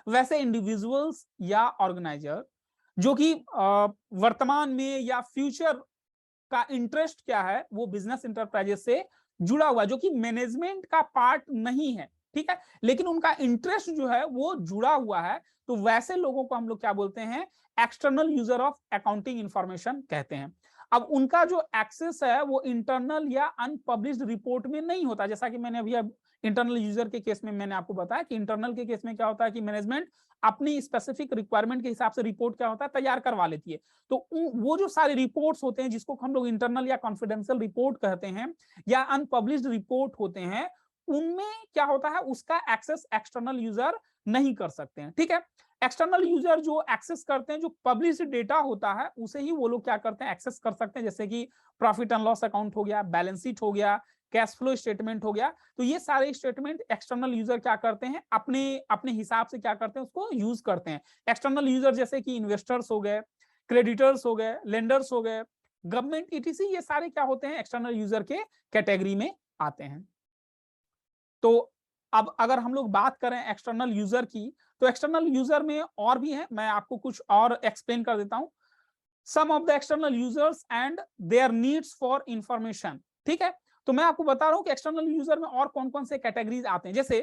वैसे इंडिविजुअल्स या ऑर्गेनाइजर जो कि वर्तमान में या फ्यूचर का इंटरेस्ट क्या है वो बिजनेस इंटरप्राइजेस से जुड़ा हुआ, जो कि मैनेजमेंट का पार्ट नहीं है, ठीक है, लेकिन उनका इंटरेस्ट जो है वो जुड़ा हुआ है। तो वैसे लोगों को हम लोग क्या बोलते हैं, external user of accounting information कहते हैं। अब उनका जो एक्सेस है वो इंटरनल या अनपब्लिश्ड रिपोर्ट में नहीं होता। जैसा कि मैंने अभी इंटरनल यूजर के केस में मैंने आपको बताया कि इंटरनल के केस में क्या होता है कि मैनेजमेंट अपनी स्पेसिफिक रिक्वायरमेंट के हिसाब से रिपोर्ट क्या होता है, तैयार करवा लेती है। तो वो जो सारे रिपोर्ट्स होते हैं जिसको हम लोग इंटरनल या कॉन्फिडेंशियल रिपोर्ट कहते हैं या अनपब्लिश्ड रिपोर्ट होते हैं, उनमें क्या होता है, उसका एक्सेस एक्सटर्नल यूजर नहीं कर सकते हैं, ठीक है। एक्सटर्नल यूजर जो एक्सेस करते हैं, जो पब्लिश्ड डेटा होता है उसे ही वो लोग क्या करते हैं, एक्सेस कर सकते हैं। जैसे कि प्रॉफिट एंड लॉस अकाउंट हो गया, बैलेंस शीट हो गया, कैश फ्लो स्टेटमेंट हो गया। तो ये सारे स्टेटमेंट एक्सटर्नल यूजर क्या करते हैं, अपने अपने हिसाब से क्या करते हैं, उसको यूज करते हैं। एक्सटर्नल यूजर जैसे कि इन्वेस्टर्स हो गए, क्रेडिटर्स हो गए, लेंडर्स हो गए, गवर्नमेंट ईटीसी, ये सारे क्या होते हैं, एक्सटर्नल यूजर के कैटेगरी में आते हैं। तो अब अगर हम लोग बात करें एक्सटर्नल यूजर की, तो एक्सटर्नल यूजर में और भी है, मैं आपको कुछ और एक्सप्लेन कर देता हूं। Some of the external users and their needs for information, ठीक है। तो मैं आपको बता रहा हूं कि एक्सटर्नल यूजर में और कौन कौन से कैटेगरीज आते हैं। जैसे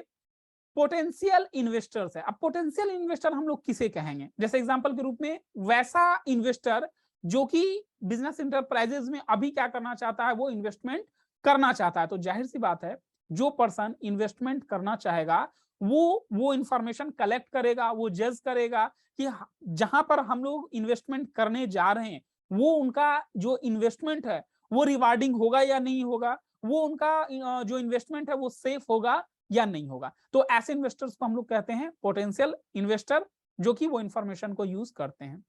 पोटेंशियल इन्वेस्टर्स है। अब पोटेंशियल इन्वेस्टर हम लोग किसे कहेंगे, जैसे एग्जांपल के रूप में वैसा इन्वेस्टर जो कि बिजनेस इंटरप्राइजेस में अभी क्या करना चाहता है, वो इन्वेस्टमेंट करना चाहता है। तो जाहिर सी बात है जो पर्सन इन्वेस्टमेंट करना चाहेगा वो इंफॉर्मेशन कलेक्ट करेगा, वो जज करेगा कि जहां पर हम लोग इन्वेस्टमेंट करने जा रहे हैं वो उनका जो इन्वेस्टमेंट है वो रिवार्डिंग होगा या नहीं होगा, वो उनका जो इन्वेस्टमेंट है वो सेफ होगा या नहीं होगा। तो ऐसे इन्वेस्टर्स को हम लोग कहते हैं पोटेंशियल इन्वेस्टर, जो कि वो इंफॉर्मेशन को यूज करते हैं।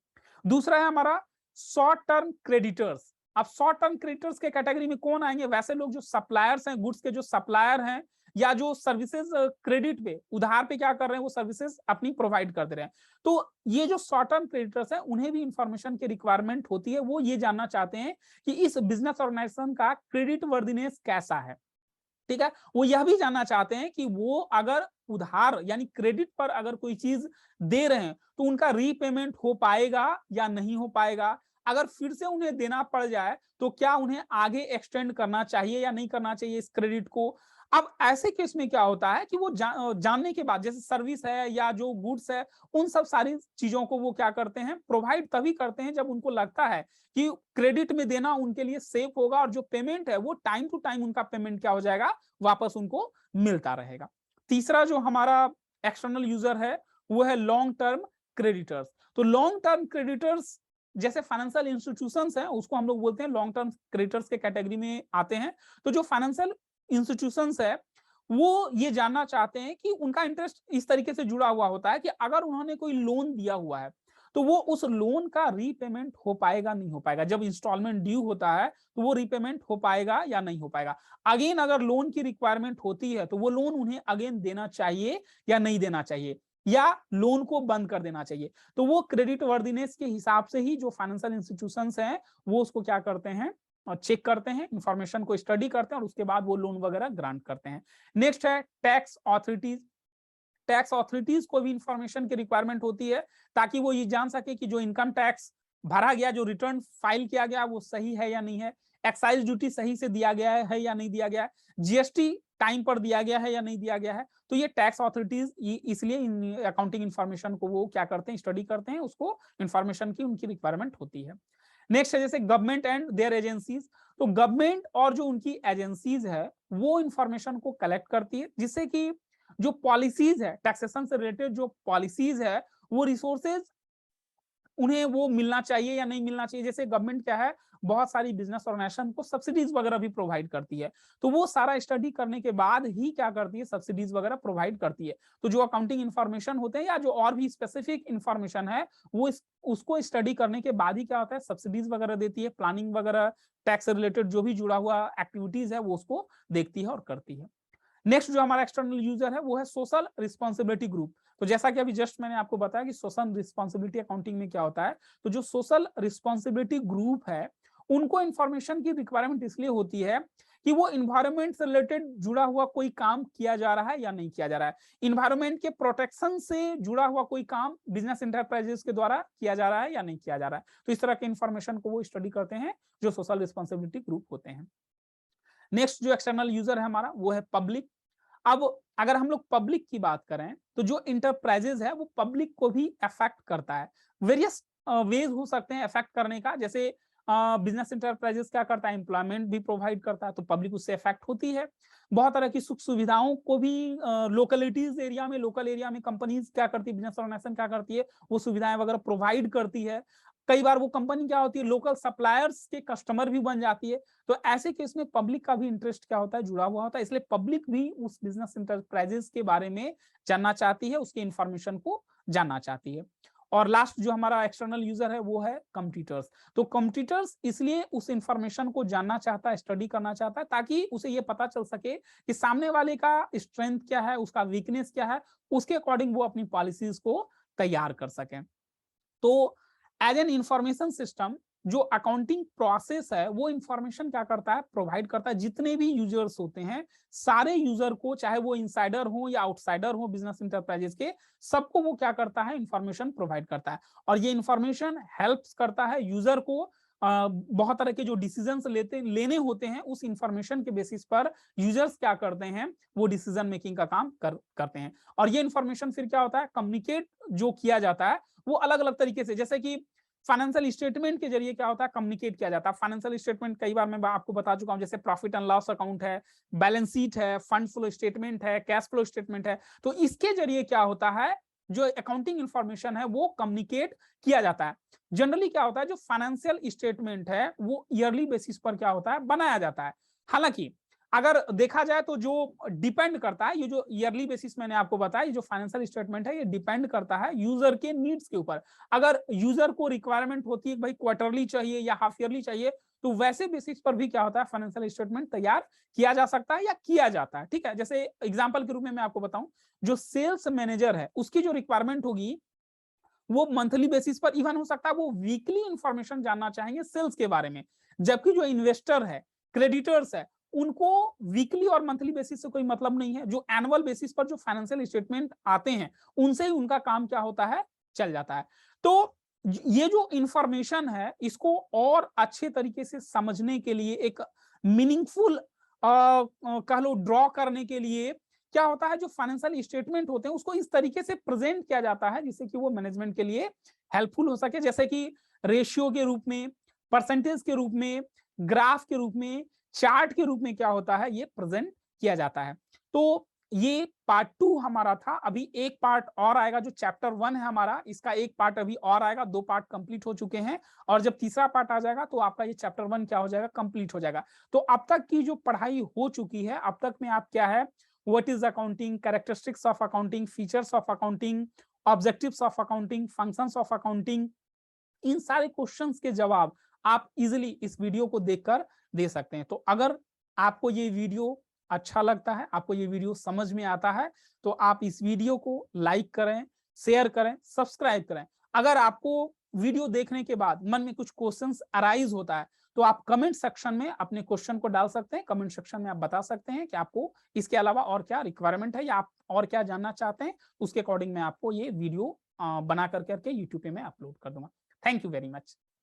दूसरा है हमारा शॉर्ट टर्म क्रेडिटर्स। अब शॉर्ट टर्म क्रेडिटर्स के कैटेगरी में कौन आएंगे? वैसे लोग जो सप्लायर्स हैं, गुड्स के जो सप्लायर हैं या जो सर्विसेज क्रेडिट पे उधार पे क्या कर रहे हैं, वो सर्विसेज अपनी प्रोवाइड कर दे रहे हैं। तो ये जो शॉर्ट टर्म क्रेडिटर्स हैं उन्हें भी इंफॉर्मेशन की रिक्वायरमेंट होती है। वो ये जानना चाहते हैं कि इस बिजनेस ऑर्गेनाइजेशन का क्रेडिट वर्दीनेस कैसा है, ठीक है। वो यह भी जानना चाहते हैं कि वो अगर उधार यानी क्रेडिट पर अगर कोई चीज दे रहे हैं तो उनका रीपेमेंट हो पाएगा या नहीं हो पाएगा। अगर फिर से उन्हें देना पड़ जाए तो क्या उन्हें आगे एक्सटेंड करना चाहिए या नहीं करना चाहिए इस क्रेडिट को। अब ऐसे केस में क्या होता है कि वो जानने के बाद, जैसे सर्विस है या जो गुड्स है, उन सब सारी चीजों को वो क्या करते हैं, प्रोवाइड तभी करते हैं जब उनको लगता है कि क्रेडिट में देना उनके लिए सेफ होगा और जो पेमेंट है वो टाइम टू टाइम उनका पेमेंट क्या हो जाएगा, वापस उनको मिलता रहेगा। तीसरा जो हमारा एक्सटर्नल यूजर है वो है लॉन्ग टर्म क्रेडिटर्स। तो लॉन्ग टर्म क्रेडिटर्स जैसे फाइनेंशियल इंस्टीट्यूशंस हैं उसको हम लोग बोलते हैं लॉन्ग टर्म क्रेडिटर्स के कैटेगरी में आते हैं। तो जो फाइनेंशियल इंस्टीट्यूशंस है वो ये जानना चाहते हैं कि उनका इंटरेस्ट इस तरीके से जुड़ा हुआ होता है कि अगर उन्होंने कोई लोन दिया हुआ है तो वो उस लोन का रीपेमेंट हो पाएगा नहीं हो पाएगा। जब इंस्टॉलमेंट ड्यू होता है तो वो रीपेमेंट हो पाएगा या नहीं हो पाएगा। अगेन अगर लोन की रिक्वायरमेंट होती है तो वो लोन उन्हें अगेन देना चाहिए या नहीं देना चाहिए, या लोन को बंद कर देना चाहिए। तो वो क्रेडिट वर्दीनेस के हिसाब से ही जो फाइनेंशियल इंस्टीट्यूशंस हैं वो उसको क्या करते हैं, चेक करते हैं, इंफॉर्मेशन को स्टडी करते हैं और उसके बाद वो लोन वगैरह ग्रांट करते हैं। नेक्स्ट है टैक्स ऑथोरिटीज। टैक्स ऑथोरिटीज को भी इंफॉर्मेशन की रिक्वायरमेंट होती है ताकि वो ये जान सके कि जो इनकम टैक्स भरा गया, जो रिटर्न फाइल किया गया वो सही है या नहीं है, एक्साइज ड्यूटी सही से दिया गया है या नहीं दिया गया है, जीएसटी टाइम पर दिया गया है या नहीं दिया गया है। तो ये टैक्स ऑथोरिटीज इसलिए इन अकाउंटिंग इंफॉर्मेशन को वो क्या करते हैं, स्टडी करते हैं, उसको इंफॉर्मेशन की उनकी रिक्वायरमेंट होती है। नेक्स्ट है जैसे गवर्नमेंट एंड देयर एजेंसीज। तो गवर्नमेंट और जो उनकी एजेंसीज है वो इंफॉर्मेशन को कलेक्ट करती है जिससे कि जो पॉलिसीज है, टैक्सेशन से रिलेटेड जो पॉलिसीज है, वो रिसोर्सेज उन्हें वो मिलना चाहिए या नहीं मिलना चाहिए। जैसे गवर्नमेंट क्या है, बहुत सारी बिजनेस ऑर्गेनाइजेशन को सब्सिडीज वगैरह भी प्रोवाइड करती है, तो वो सारा स्टडी करने के बाद ही क्या करती है, सब्सिडीज वगैरह प्रोवाइड करती है। तो जो अकाउंटिंग इन्फॉर्मेशन होते हैं या जो और भी स्पेसिफिक इन्फॉर्मेशन है वो उसको स्टडी करने के बाद ही क्या होता है, सब्सिडीज वगैरह देती है, प्लानिंग वगैरह, टैक्स से रिलेटेड जो भी जुड़ा हुआ एक्टिविटीज है वो उसको देखती है और करती है। नेक्स्ट जो हमारा एक्सटर्नल यूजर है वो है सोशल रिस्पॉन्सिबिलिटी ग्रुप। तो जैसा कि अभी जस्ट मैंने आपको बताया कि सोशल रिस्पॉन्सिबिलिटी अकाउंटिंग में क्या होता है, तो जो सोशल रिस्पॉन्सिबिलिटी ग्रुप है उनको इंफॉर्मेशन की रिक्वायरमेंट इसलिए होती है कि वो इन्वायरमेंट से रिलेटेड जुड़ा हुआ कोई काम किया जा रहा है या नहीं किया जा रहा है, इन्वायरमेंट के प्रोटेक्शन से जुड़ा हुआ कोई काम बिजनेस इंटरप्राइजेस के द्वारा किया जा रहा है या नहीं किया जा रहा है। तो इस तरह के इंफॉर्मेशन को वो स्टडी करते हैं जो सोशल रिस्पॉन्सिबिलिटी ग्रुप होते हैं। नेक्स्ट जो एक्सटर्नल यूजर है हमारा वो है पब्लिक। अब अगर हम लोग पब्लिक की बात करें तो जो इंटरप्राइजेज है वो पब्लिक को भी अफेक्ट करता है। वेरियस वेज हो सकते हैं अफेक्ट करने का, जैसे बिजनेस इंटरप्राइजेस क्या करता है, एम्प्लॉयमेंट भी प्रोवाइड करता है तो पब्लिक उससे अफेक्ट होती है। बहुत तरह की सुख सुविधाओं को भी लोकलिटीज एरिया में, लोकल एरिया में कंपनीज क्या करती है, बिजनेस ऑर्गेनाइजेशन क्या करती है, वो सुविधाएं वगैरह प्रोवाइड करती है। कई बार वो कंपनी क्या होती है, लोकल सप्लायर्स के कस्टमर भी बन जाती है। तो ऐसे केस में पब्लिक का भी इंटरेस्ट क्या होता है, जुड़ा हुआ होता है, इसलिए पब्लिक भी उस बिजनेस इंटरप्राइजेस के बारे में जानना चाहती है, उसके इंफॉर्मेशन को जानना चाहती है। और लास्ट जो हमारा एक्सटर्नल यूजर है वो है कंपटीटर्स। तो कंपटीटर्स इसलिए उस इंफॉर्मेशन को जानना चाहता है, स्टडी करना चाहता है, ताकि उसे ये पता चल सके कि सामने वाले का स्ट्रेंथ क्या है, उसका वीकनेस क्या है, उसके अकॉर्डिंग वो अपनी पॉलिसीज को तैयार कर सके। तो एज एन इंफॉर्मेशन सिस्टम जो अकाउंटिंग प्रोसेस है वो इंफॉर्मेशन क्या करता है, प्रोवाइड करता है। जितने भी यूजर्स होते हैं सारे यूजर को, चाहे वो इनसाइडर हो या आउटसाइडर हो बिजनेस इंटरप्राइजेस के, सबको वो क्या करता है, इंफॉर्मेशन प्रोवाइड करता है। और ये इंफॉर्मेशन हेल्प्स करता है यूजर को बहुत तरह के जो डिसीजंस लेने होते हैं उस इंफॉर्मेशन के बेसिस पर यूजर्स क्या करते हैं, वो डिसीजन मेकिंग का काम करते हैं। और ये इंफॉर्मेशन फिर क्या होता है, कम्युनिकेट जो किया जाता है वो अलग अलग तरीके से, जैसे कि फाइनेंशियल स्टेटमेंट के जरिए क्या होता है, कम्युनिकेट किया जाता है। फाइनेंशियल स्टेटमेंट कई बार मैं आपको बता चुका हूं, जैसे प्रॉफिट एंड लॉस अकाउंट है, बैलेंस शीट है, फंड फ्लो स्टेटमेंट है, कैश फ्लो स्टेटमेंट है। तो इसके जरिए क्या होता है, जो अकाउंटिंग इंफॉर्मेशन है वो कम्युनिकेट किया जाता है। जनरली क्या होता है, जो फाइनेंशियल स्टेटमेंट है वो ईयरली बेसिस पर क्या होता है, बनाया जाता है। हालांकि अगर देखा जाए तो जो डिपेंड करता है, ये जो ईयरली बेसिस मैंने आपको बताया, ये जो फाइनेंशियल स्टेटमेंट है ये डिपेंड करता है यूजर के नीड्स के ऊपर। अगर यूजर को रिक्वायरमेंट होती है भाई क्वार्टरली चाहिए या हाफ ईयरली चाहिए, तो वैसे बेसिस पर भी क्या होता है, फाइनेंशियल स्टेटमेंट तैयार किया जा सकता है या किया जाता है। ठीक है, जैसे एग्जांपल के रूप में मैं आपको बताऊं, जो सेल्स मैनेजर है उसकी जो रिक्वायरमेंट होगी वो मंथली बेसिस पर इवन हो सकता है वो वीकली इंफॉर्मेशन जानना चाहेंगे सेल्स के बारे में, जबकि जो इन्वेस्टर है, क्रेडिटर्स है, उनको वीकली और मंथली बेसिस से कोई मतलब नहीं है। जो एनुअल बेसिस पर जो फाइनेंशियल स्टेटमेंट आते हैं उनसे ही उनका काम क्या होता है, चल जाता है। तो ये जो इंफॉर्मेशन है इसको और अच्छे तरीके से समझने के लिए, एक मीनिंगफुल कह लो ड्रॉ करने के लिए क्या होता है, जो फाइनेंशियल स्टेटमेंट होते हैं उसको इस तरीके से प्रेजेंट किया जाता है जिससे कि वो मैनेजमेंट के लिए हेल्पफुल हो सके, जैसे कि रेशियो के रूप में, परसेंटेज के रूप में, ग्राफ के रूप में, चार्ट के रूप में क्या होता है, ये प्रेजेंट किया जाता है। तो ये पार्ट 2 हमारा था। अभी एक पार्ट और आएगा जो चैप्टर 1 है हमारा, इसका एक पार्ट अभी और आएगा, 2 पार्ट कंप्लीट हो चुके हैं, और जब तीसरा पार्ट आ जाएगा तो आपका ये चैप्टर 1 क्या हो जाएगा, कंप्लीट हो जाएगा। तो अब तक की जो पढ़ाई हो चुकी है, अब तक में आप क्या है, what is accounting, characteristics of accounting, features of accounting, objectives of accounting, functions of accounting, इन सारे क्वेश्चंस के जवाब आप इजिली इस वीडियो को देखकर दे सकते हैं। तो अगर आपको ये वीडियो अच्छा लगता है, आपको ये वीडियो समझ में आता है, तो आप इस वीडियो को लाइक करें, शेयर करें, सब्सक्राइब करें। अगर आपको वीडियो देखने के बाद मन में कुछ क्वेश्चंस अराइज होता है तो आप कमेंट सेक्शन में अपने क्वेश्चन को डाल सकते हैं। कमेंट सेक्शन में आप बता सकते हैं कि आपको इसके अलावा और क्या रिक्वायरमेंट है या आप और क्या जानना चाहते हैं। उसके अकॉर्डिंग मैं आपको ये वीडियो बना करके यूट्यूब पे मैं अपलोड कर दूंगा। Thank you very much.